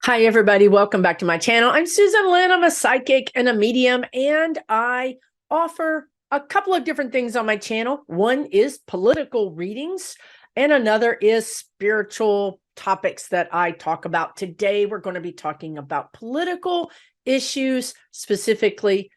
Hi, everybody. Welcome back to my channel. I'm Susan Lynn. I'm a psychic and a medium, and I offer a couple of different things on my channel. One is political readings, and another is spiritual topics that I talk about. Today, we're going to be talking about political issues, specifically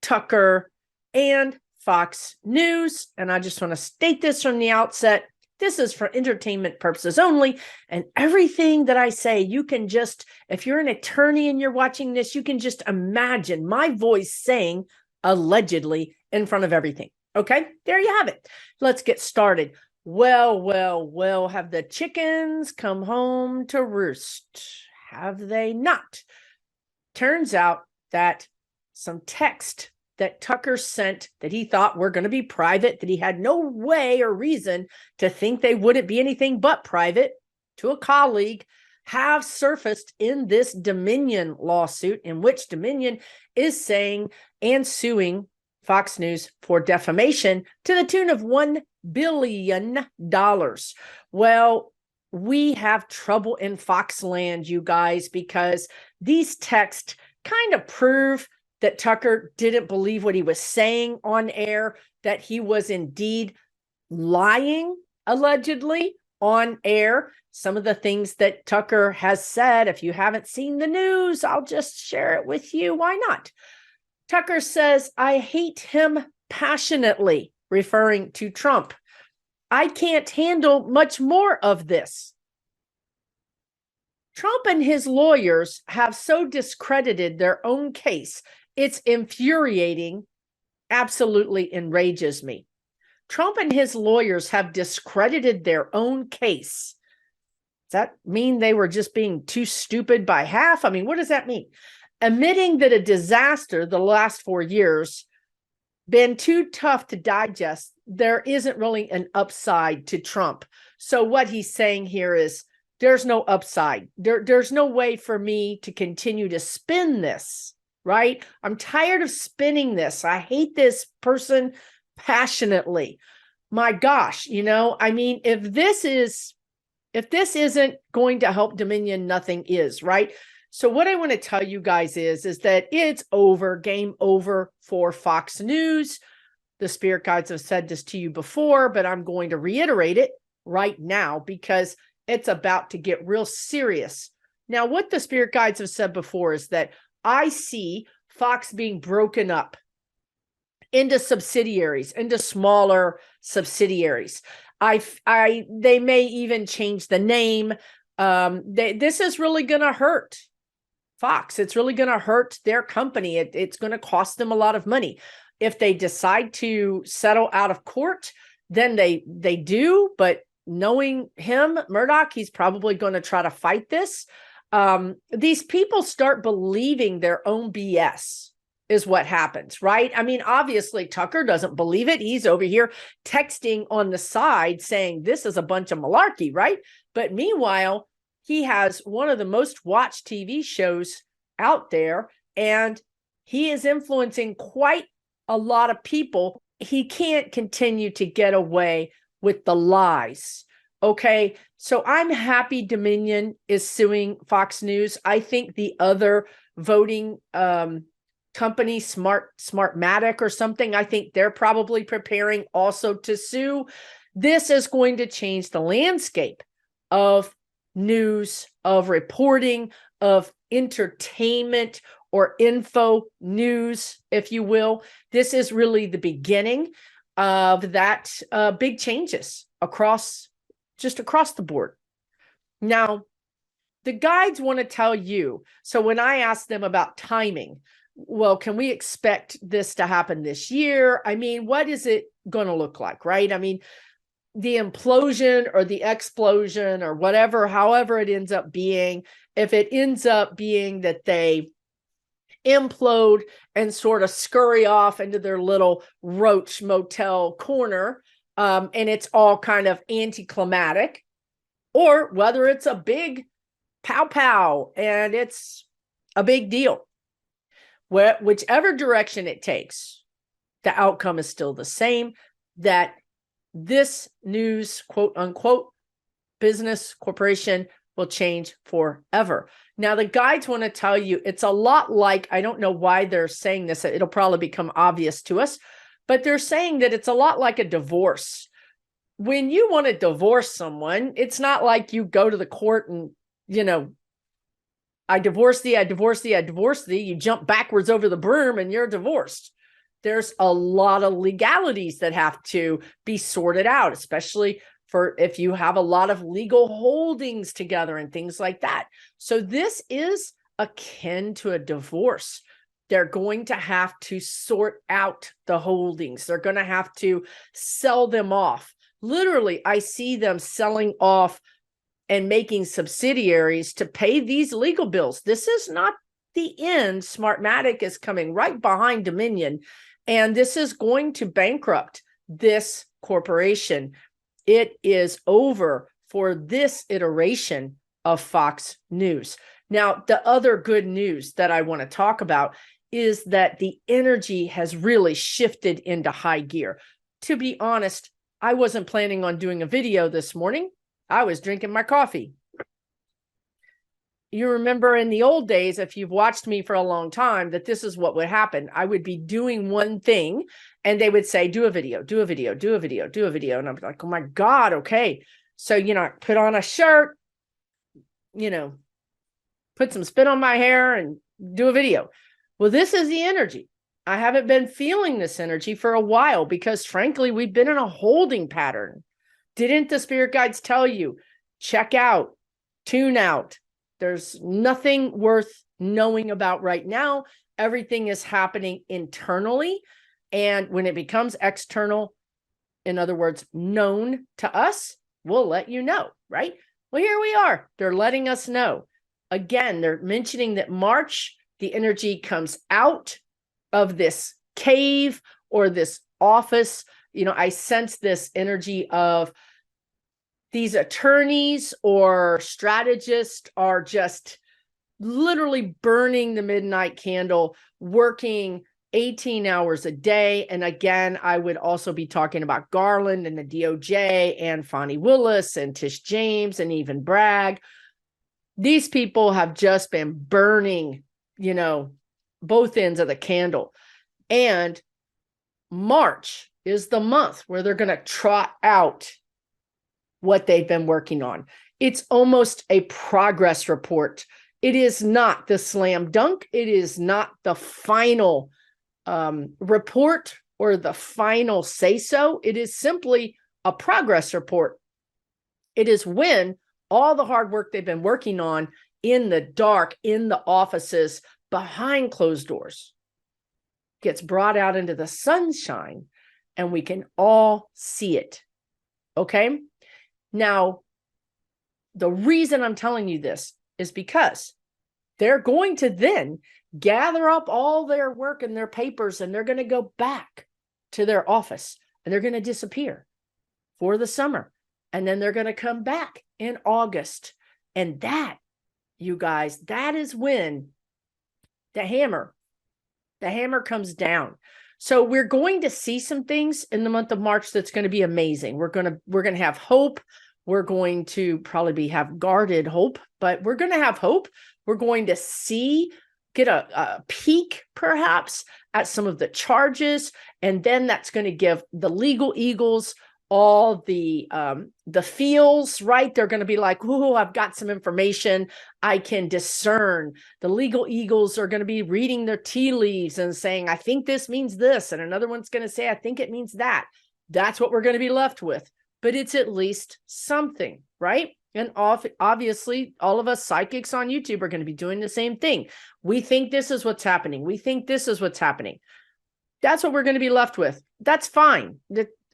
Tucker and Fox News. And I just want to state this from the outset. This is for entertainment purposes only. And everything that I say, you can just, if you're an attorney and you're watching this, you can just imagine my voice saying allegedly in front of everything. Okay, there you have it. Let's get started. Well, have the chickens come home to roost? Have they not? Turns out that some text that Tucker sent that he thought were going to be private, that he had no way or reason to think they wouldn't be anything but private, to a colleague, have surfaced in this Dominion lawsuit, in which Dominion is saying and suing Fox News for defamation to the tune of $1 billion. Well, we have trouble in Foxland, you guys, because these texts kind of prove that Tucker didn't believe what he was saying on air, that he was indeed lying, allegedly, on air. Some of the things that Tucker has said, if you haven't seen the news, I'll just share it with you. Why not? Tucker says, I hate him passionately, referring to Trump. I can't handle much more of this. Trump and his lawyers have so discredited their own case. It's infuriating, absolutely enrages me. Trump and his lawyers have discredited their own case. Does that mean they were just being too stupid by half? I mean, what does that mean? Admitting that a disaster the last 4 years been too tough to digest, there isn't really an upside to Trump. So what he's saying here is there's no upside. There's no way for me to continue to spin this. Right? I'm tired of spinning this. I hate this person passionately. My gosh, I mean, if this isn't going to help Dominion, nothing is, right? So what I want to tell you guys is that it's over, game over for Fox News. The spirit guides have said this to you before, but I'm going to reiterate it right now because it's about to get real serious. Now, what the spirit guides have said before is that I see Fox being broken up into subsidiaries, into smaller subsidiaries. They may even change the name. This is really going to hurt Fox. It's really going to hurt their company. It's going to cost them a lot of money. If they decide to settle out of court, then they do. But knowing him, Murdoch, he's probably going to try to fight this. These people start believing their own BS is what happens, right? I mean, obviously Tucker doesn't believe it. He's over here texting on the side saying this is a bunch of malarkey, right? But meanwhile, he has one of the most watched TV shows out there, and he is influencing quite a lot of people. He can't continue to get away with the lies. Okay, so I'm happy Dominion is suing Fox News. I think the other voting company, Smartmatic or something, I think they're probably preparing also to sue. This is going to change the landscape of news, of reporting, of entertainment or info news, if you will. This is really the beginning of that big changes across the board. Now, the guides want to tell you, so when I ask them about timing, well, can we expect this to happen this year? I mean, what is it going to look like, right? I mean, the implosion or the explosion or whatever, however it ends up being, if it ends up being that they implode and sort of scurry off into their little roach motel corner, and it's all kind of anticlimactic, or whether it's a big pow and it's a big deal. Whichever direction it takes, the outcome is still the same, that this news, quote unquote, business corporation will change forever. Now, the guides want to tell you it's a lot like, I don't know why they're saying this, it'll probably become obvious to us, but they're saying that it's a lot like a divorce. When you want to divorce someone, it's not like you go to the court and, I divorce thee, I divorce thee, I divorce thee. You jump backwards over the broom and you're divorced. There's a lot of legalities that have to be sorted out, especially for if you have a lot of legal holdings together and things like that. So this is akin to a divorce. They're going to have to sort out the holdings. They're going to have to sell them off. Literally, I see them selling off and making subsidiaries to pay these legal bills. This is not the end. Smartmatic is coming right behind Dominion, and this is going to bankrupt this corporation. It is over for this iteration of Fox News. Now, the other good news that I want to talk about is that the energy has really shifted into high gear. To be honest, I wasn't planning on doing a video this morning. I was drinking my coffee. You remember in the old days, if you've watched me for a long time, that this is what would happen. I would be doing one thing and they would say, do a video, do a video, do a video, do a video. And I'm like, oh my God, okay. So, I put on a shirt, put some spit on my hair and do a video. Well, this is the energy. I haven't been feeling this energy for a while because frankly, we've been in a holding pattern. Didn't the spirit guides tell you, check out, tune out? There's nothing worth knowing about right now. Everything is happening internally. And when it becomes external, in other words, known to us, we'll let you know, right? Well, here we are. They're letting us know. Again, they're mentioning that March, the energy comes out of this cave or this office. I sense this energy of these attorneys or strategists are just literally burning the midnight candle, working 18 hours a day. And again, I would also be talking about Garland and the DOJ and Fonnie Willis and Tish James and even Bragg. These people have just been burning, both ends of the candle. And March is the month where they're going to trot out what they've been working on. It's almost a progress report. It is not the slam dunk. It is not the final report or the final say-so. It is simply a progress report. It is when all the hard work they've been working on in the dark, in the offices, behind closed doors, gets brought out into the sunshine and we can all see it. Okay? Now, the reason I'm telling you this is because they're going to then gather up all their work and their papers and they're going to go back to their office and they're going to disappear for the summer. And then they're going to come back in August. And that, you guys, that is when the hammer comes down. So we're going to see some things in the month of March that's going to be amazing. We're going to have hope. We're going to probably have guarded hope, but we're going to have hope. We're going to get a peek perhaps at some of the charges. And then that's going to give the legal eagles all the feels, right? They're going to be like, oh, I've got some information. I can discern. The legal eagles are going to be reading their tea leaves and saying, I think this means this. And another one's going to say, I think it means that. That's what we're going to be left with. But it's at least something, right? And obviously, all of us psychics on YouTube are going to be doing the same thing. We think this is what's happening. We think this is what's happening. That's what we're going to be left with. That's fine.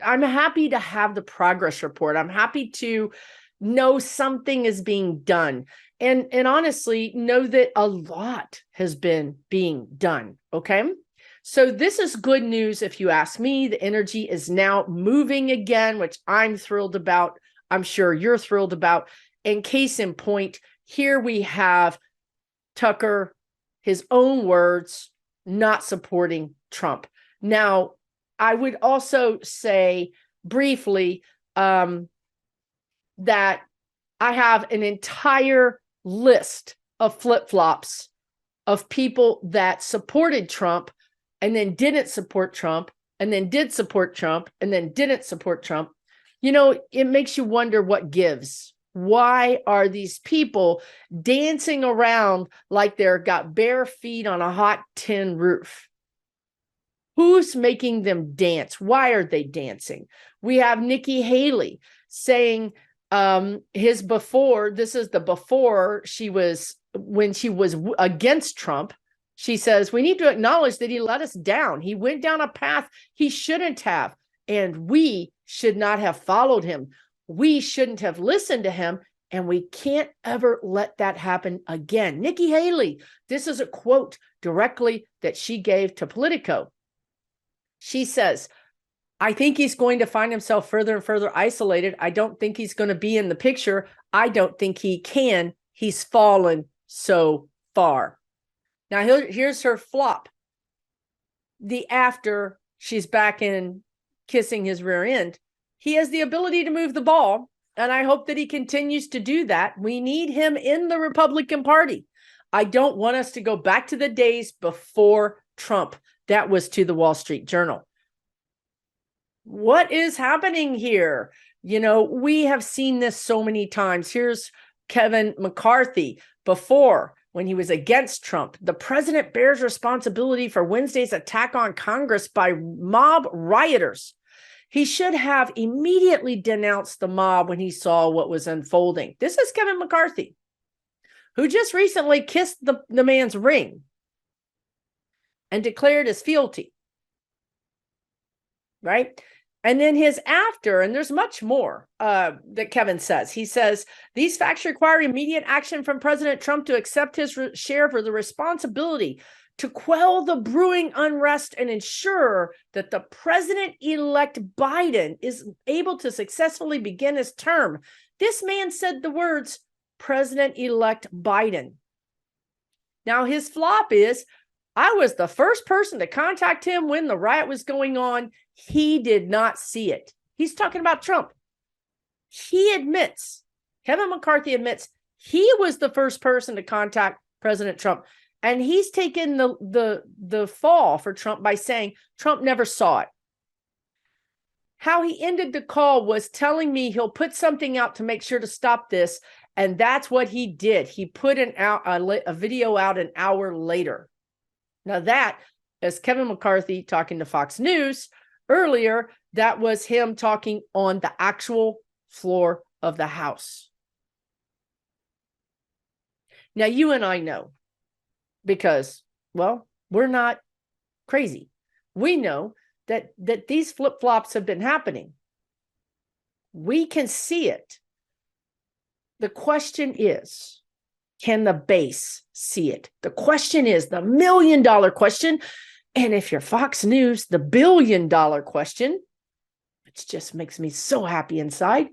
I'm happy to have the progress report. I'm happy to know something is being done. And honestly, know that a lot has been being done, okay? So this is good news if you ask me. The energy is now moving again, which I'm thrilled about. I'm sure you're thrilled about. And case in point, here we have Tucker, his own words, not supporting Trump. Now, I would also say briefly that I have an entire list of flip-flops of people that supported Trump and then didn't support Trump and then did support Trump and then didn't support Trump. You know, it makes you wonder what gives. Why are these people dancing around like they're got bare feet on a hot tin roof? Who's making them dance? Why are they dancing? We have Nikki Haley saying this is the before she was, when she was against Trump. She says, we need to acknowledge that he let us down. He went down a path he shouldn't have, and we should not have followed him. We shouldn't have listened to him, and we can't ever let that happen again. Nikki Haley, this is a quote directly that she gave to Politico. She says, I think he's going to find himself further and further isolated. I don't think he's going to be in the picture. I don't think he can. He's fallen so far. Now, here's her flop. The after she's back in kissing his rear end. He has the ability to move the ball, and I hope that he continues to do that. We need him in the Republican Party. I don't want us to go back to the days before Trump. That was to the Wall Street Journal. What is happening here? You know, we have seen this so many times. Here's Kevin McCarthy before, when he was against Trump. The president bears responsibility for Wednesday's attack on Congress by mob rioters. He should have immediately denounced the mob when he saw what was unfolding. This is Kevin McCarthy, who just recently kissed the man's ring and declared his fealty. Right? And then his after, and there's much more that Kevin says. He says, these facts require immediate action from President Trump to accept his share for the responsibility to quell the brewing unrest and ensure that the president-elect Biden is able to successfully begin his term. This man said the words, President-elect Biden. Now, his flop is, I was the first person to contact him when the riot was going on. He did not see it. He's talking about Trump. He admits, Kevin McCarthy admits, he was the first person to contact President Trump. And he's taken the fall for Trump by saying Trump never saw it. How he ended the call was telling me he'll put something out to make sure to stop this. And that's what he did. He put a video out an hour later. Now that, as Kevin McCarthy talking to Fox News earlier, that was him talking on the actual floor of the House. Now, you and I know, because, well, we're not crazy. We know that these flip-flops have been happening. We can see it. The question is, can the base see it? The question is the million-dollar question. And if you're Fox News, the billion-dollar question, which just makes me so happy inside,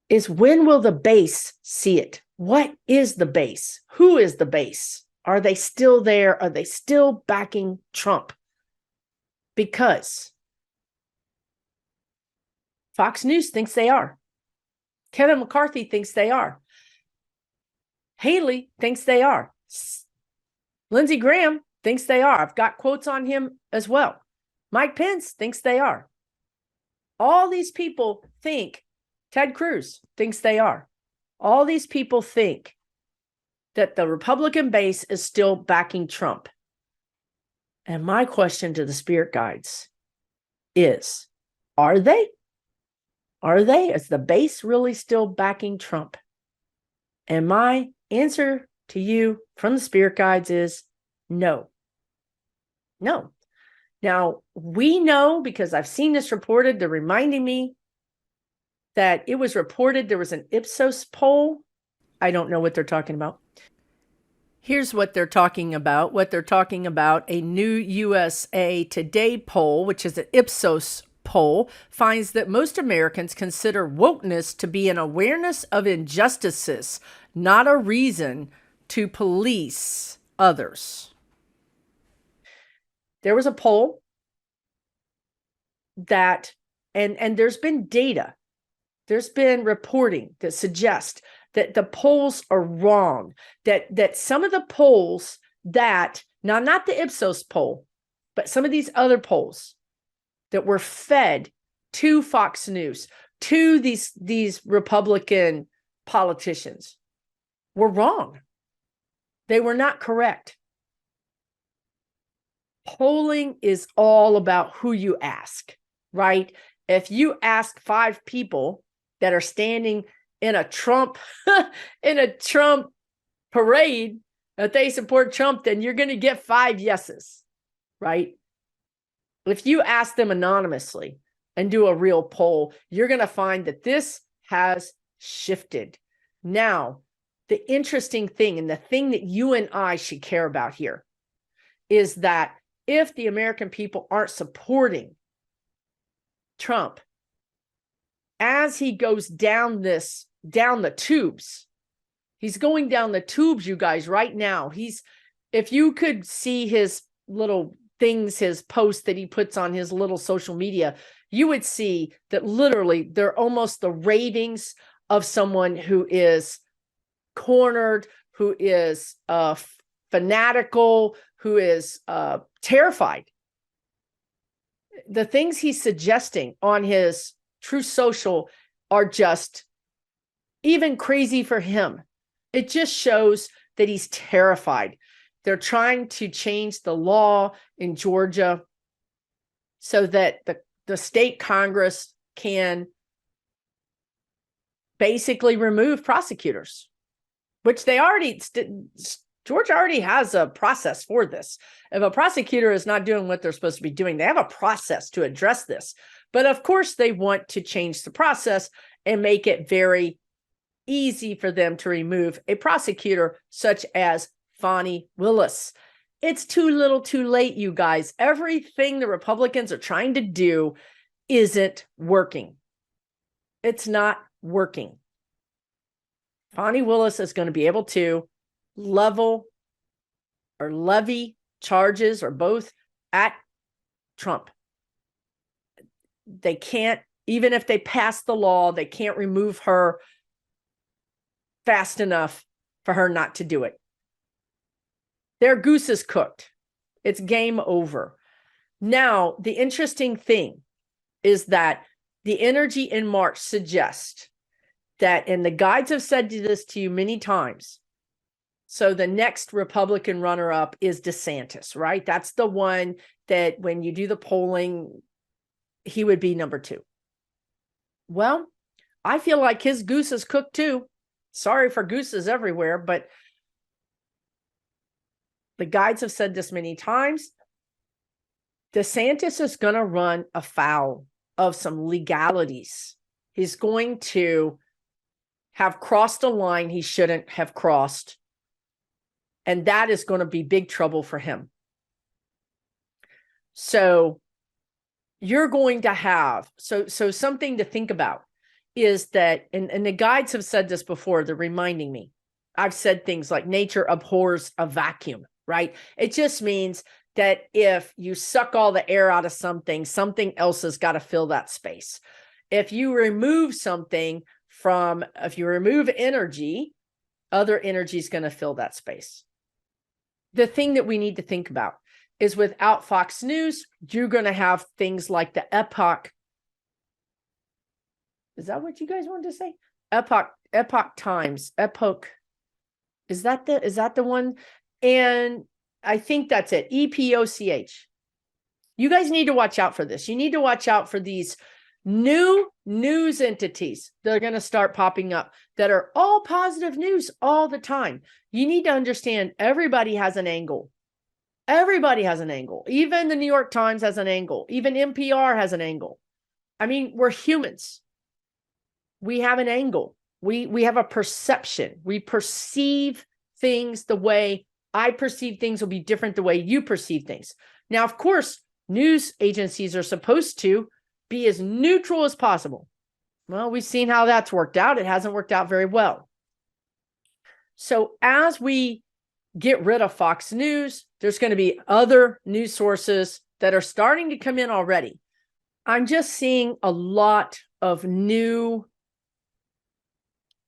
is when will the base see it? What is the base? Who is the base? Are they still there? Are they still backing Trump? Because Fox News thinks they are. Kevin McCarthy thinks they are. Haley thinks they are. Lindsey Graham thinks they are. I've got quotes on him as well. Mike Pence thinks they are. All these people think, Ted Cruz thinks they are. All these people think that the Republican base is still backing Trump. And my question to the spirit guides is, are they? Are they? Is the base really still backing Trump? And my answer to you from the spirit guides is no. No. Now, we know, because I've seen this reported, they're reminding me that it was reported there was an Ipsos poll. I don't know what they're talking about. Here's what they're talking about. What they're talking about, a new USA Today poll, which is an Ipsos poll, finds that most Americans consider wokeness to be an awareness of injustices, not a reason to police others. There was a poll that, and there's been data there's been reporting that suggests that the polls are wrong, that some of the polls that, now not the Ipsos poll, but some of these other polls that were fed to Fox News, to these Republican politicians, were wrong. They were not correct. Polling is all about who you ask, right? If you ask 5 people that are standing in a Trump in a Trump parade that they support Trump, then you're going to get 5 yeses, right? If you ask them anonymously and do a real poll, you're going to find that this has shifted. Now, the interesting thing, and the thing that you and I should care about here, is that if the American people aren't supporting Trump as he goes down the tubes, he's going down the tubes, you guys, right now. If you could see his little things, his posts that he puts on his little social media, you would see that literally they're almost the ravings of someone who is cornered, who is fanatical, who is terrified. The things he's suggesting on his True Social are just even crazy for him. It just shows that he's terrified. They're trying to change the law in Georgia so that the state Congress can basically remove prosecutors, which they already, Georgia already has a process for this. If a prosecutor is not doing what they're supposed to be doing, they have a process to address this. But of course, they want to change the process and make it very easy for them to remove a prosecutor such as Fani Willis. It's too little too late, you guys. Everything the Republicans are trying to do isn't working. It's not working. Fani Willis is going to be able to levy charges or both at Trump. They can't, even if they pass the law, they can't remove her fast enough for her not to do it. Their goose is cooked. It's game over. Now, the interesting thing is that the energy in March suggests that, and the guides have said this to you many times, so the next Republican runner-up is DeSantis, right? That's the one that when you do the polling, he would be number 2. Well, I feel like his goose is cooked too. Sorry for gooses everywhere, but the guides have said this many times. DeSantis is going to run afoul of some legalities. He's going to have crossed a line he shouldn't have crossed. And that is going to be big trouble for him. So you're going to have, so something to think about is that, and the guides have said this before, they're reminding me. I've said things like nature abhors a vacuum, right? It just means that if you suck all the air out of something, something else has got to fill that space. If you remove something if you remove energy, other energy is going to fill that space. The thing that we need to think about is without Fox News, you're going to have things like the Epoch. Is that what you guys wanted to say? Epoch Times, Epoch. Is that the one? And I think that's it. EPOCH. You guys need to watch out for this. You need to watch out for these new news entities that are going to start popping up that are all positive news all the time. You need to understand everybody has an angle. Everybody has an angle. Even the New York Times has an angle. Even NPR has an angle. I mean, we're humans. We have an angle. We have a perception. We perceive things the way I perceive things will be different the way you perceive things. Now, of course, news agencies are supposed to be as neutral as possible. Well, we've seen how that's worked out. It hasn't worked out very well. So as we get rid of Fox News, there's going to be other news sources that are starting to come in already. I'm just seeing a lot of new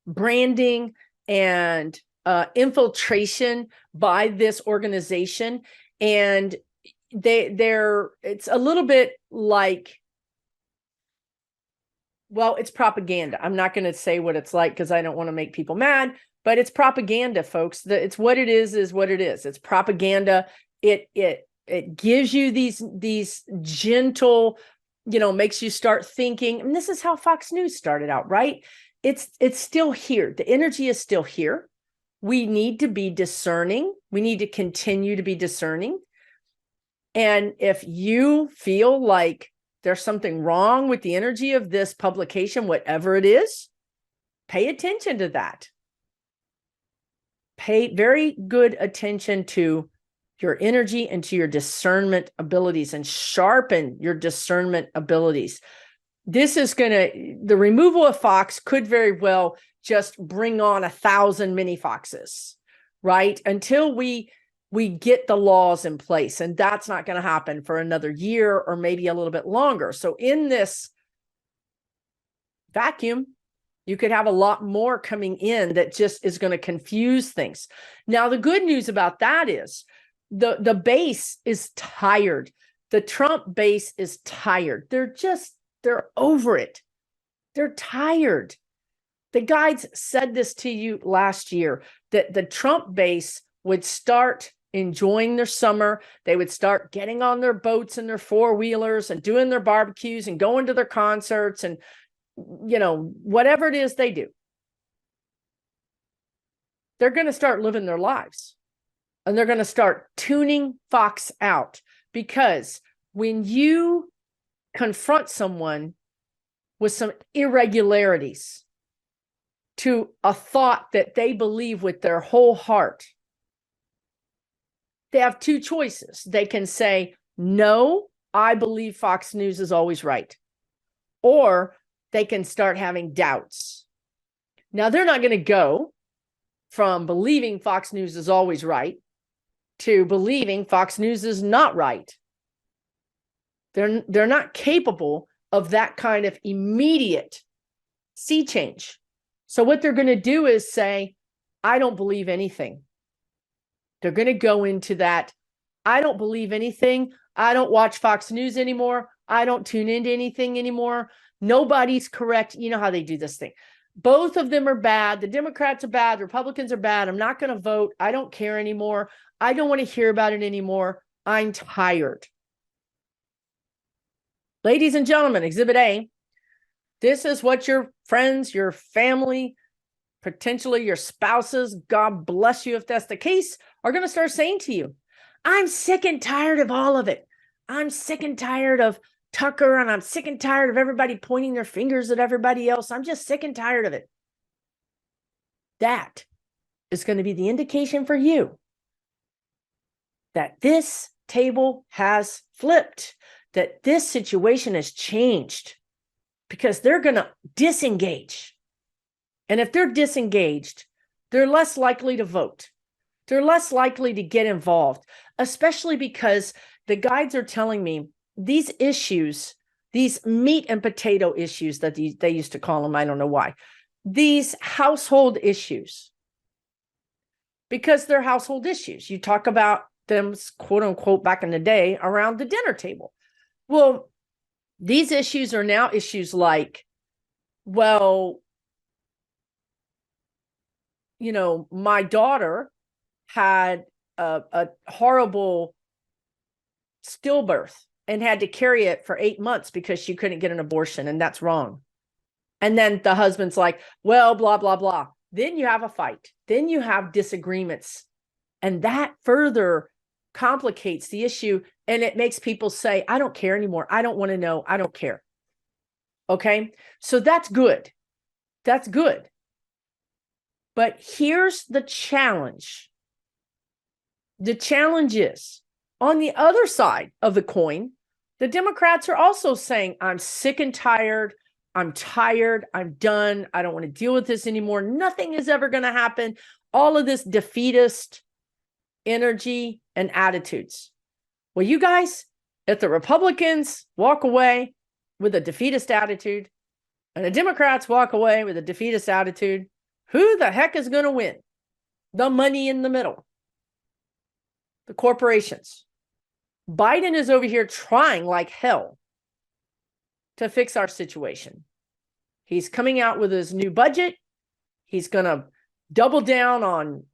branding and infiltration by this organization. And it's a little bit like, well, it's propaganda. I'm not going to say what it's like because I don't want to make people mad, but it's propaganda, folks. It's what it is what it is. It's propaganda. It gives you these gentle, makes you start thinking. And this is how Fox News started out, right? It's still here. The energy is still here. We need to be discerning. We need to continue to be discerning. And if you feel like there's something wrong with the energy of this publication, whatever it is, pay attention to that. Pay very good attention to your energy and to your discernment abilities, and sharpen your discernment abilities. The removal of Fox could very well just bring on 1,000 mini Foxes, right? Until we get the laws in place, and that's not going to happen for another year or maybe a little bit longer. So in this vacuum, you could have a lot more coming in that just is going to confuse things. Now, the good news about that is the base is tired. The Trump base is tired. They're over it. They're tired. The guides said this to you last year, that the Trump base would start enjoying their summer. They would start getting on their boats and their four-wheelers and doing their barbecues and going to their concerts and, whatever it is they do. They're going to start living their lives, and they're going to start tuning Fox out, because when you confront someone with some irregularities to a thought that they believe with their whole heart, they have two choices. They can say, no, I believe Fox News is always right. Or they can start having doubts. Now, they're not going to go from believing Fox News is always right to believing Fox News is not right. They're not capable of that kind of immediate sea change. So what they're going to do is say, I don't believe anything. They're going to go into that, I don't believe anything. I don't watch Fox News anymore. I don't tune into anything anymore. Nobody's correct. You know how they do this thing. Both of them are bad. The Democrats are bad. The Republicans are bad. I'm not going to vote. I don't care anymore. I don't want to hear about it anymore. I'm tired. Ladies and gentlemen, Exhibit A, this is what your friends, your family, potentially your spouses, God bless you if that's the case, are going to start saying to you. I'm sick and tired of all of it. I'm sick and tired of Tucker, and I'm sick and tired of everybody pointing their fingers at everybody else. I'm just sick and tired of it. That is going to be the indication for you that this table has flipped, that this situation has changed, because they're going to disengage. And if they're disengaged, they're less likely to vote. They're less likely to get involved, especially because the guides are telling me these issues, these meat and potato issues that they used to call them, I don't know why, these household issues, because they're household issues. You talk about them, quote unquote, back in the day around the dinner table. Well, these issues are now issues like, well, my daughter had a horrible stillbirth and had to carry it for 8 months because she couldn't get an abortion, and that's wrong. And then the husband's like, well, blah, blah, blah. Then you have a fight. Then you have disagreements. And that further complicates the issue, and it makes people say, I don't care anymore. I don't want to know. I don't care. Okay? So that's good. That's good. But here's the challenge. The challenge is, on the other side of the coin, the Democrats are also saying, I'm sick and tired. I'm tired. I'm done. I don't want to deal with this anymore. Nothing is ever going to happen. All of this defeatist energy and attitudes. Well, you guys, if the Republicans walk away with a defeatist attitude and the Democrats walk away with a defeatist attitude, Who the heck is going to win? The money in the middle, the corporations. Biden is over here trying like hell to fix our situation. He's coming out with his new budget. He's going to double down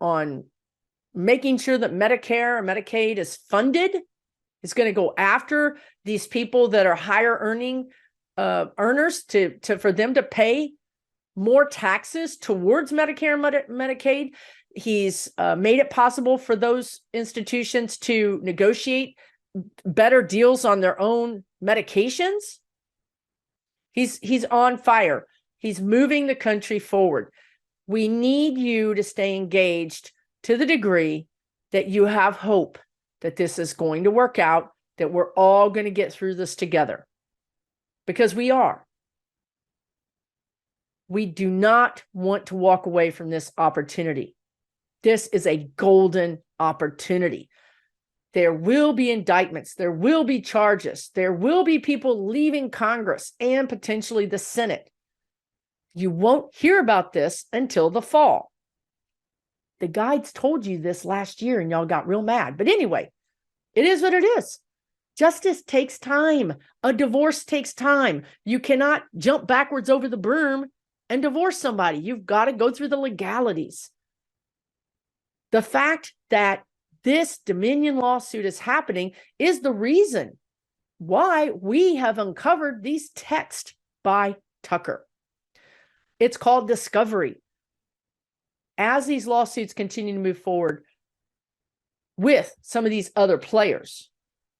on making sure that Medicare or Medicaid is funded. It's going to go after these people that are higher earning earners for them to pay more taxes towards Medicare and Medicaid. He's made it possible for those institutions to negotiate better deals on their own medications. He's on fire. He's moving the country forward. We need you to stay engaged to the degree that you have hope that this is going to work out, that we're all going to get through this together. Because we are. We do not want to walk away from this opportunity. This is a golden opportunity. There will be indictments. There will be charges. There will be people leaving Congress and potentially the Senate. You won't hear about this until the fall. The guides told you this last year and y'all got real mad. But anyway, it is what it is. Justice takes time. A divorce takes time. You cannot jump backwards over the berm and divorce somebody. You've got to go through the legalities. The fact that this Dominion lawsuit is happening is the reason why we have uncovered these texts by Tucker. It's called discovery. As these lawsuits continue to move forward with some of these other players,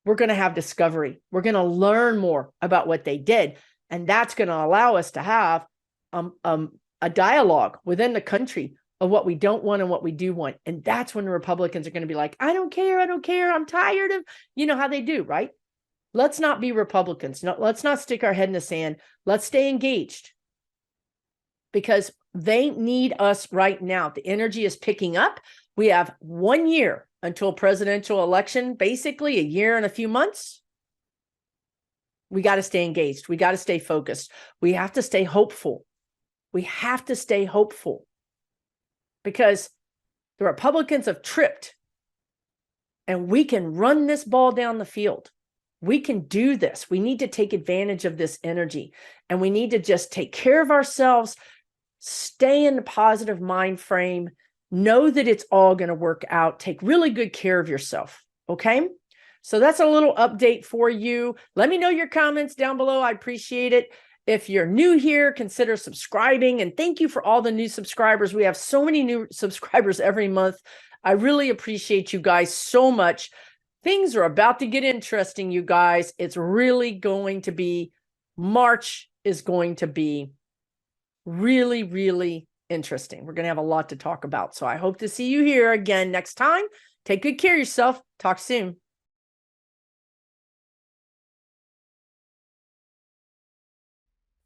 we're going to have discovery. We're going to learn more about what they did. And that's going to allow us to have a dialogue within the country of what we don't want and what we do want. And that's when the Republicans are going to be like, I don't care. I'm tired of, you know how they do, right? Let's not be Republicans. No, let's not stick our head in the sand. Let's stay engaged because they need us right now. The energy is picking up. We have 1 year until presidential election, basically a year and a few months. We got to stay engaged. We got to stay focused. We have to stay hopeful. We have to stay hopeful because the Republicans have tripped and we can run this ball down the field. We can do this. We need to take advantage of this energy and we need to just take care of ourselves, stay in a positive mind frame, know that it's all going to work out. Take really good care of yourself. Okay. So that's a little update for you. Let me know your comments down below. I appreciate it. If you're new here, consider subscribing. And thank you for all the new subscribers. We have so many new subscribers every month. I really appreciate you guys so much. Things are about to get interesting, you guys. It's really going to be, March is going to be really, really interesting. We're going to have a lot to talk about. So I hope to see you here again next time. Take good care of yourself. Talk soon.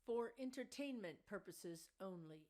For entertainment purposes only.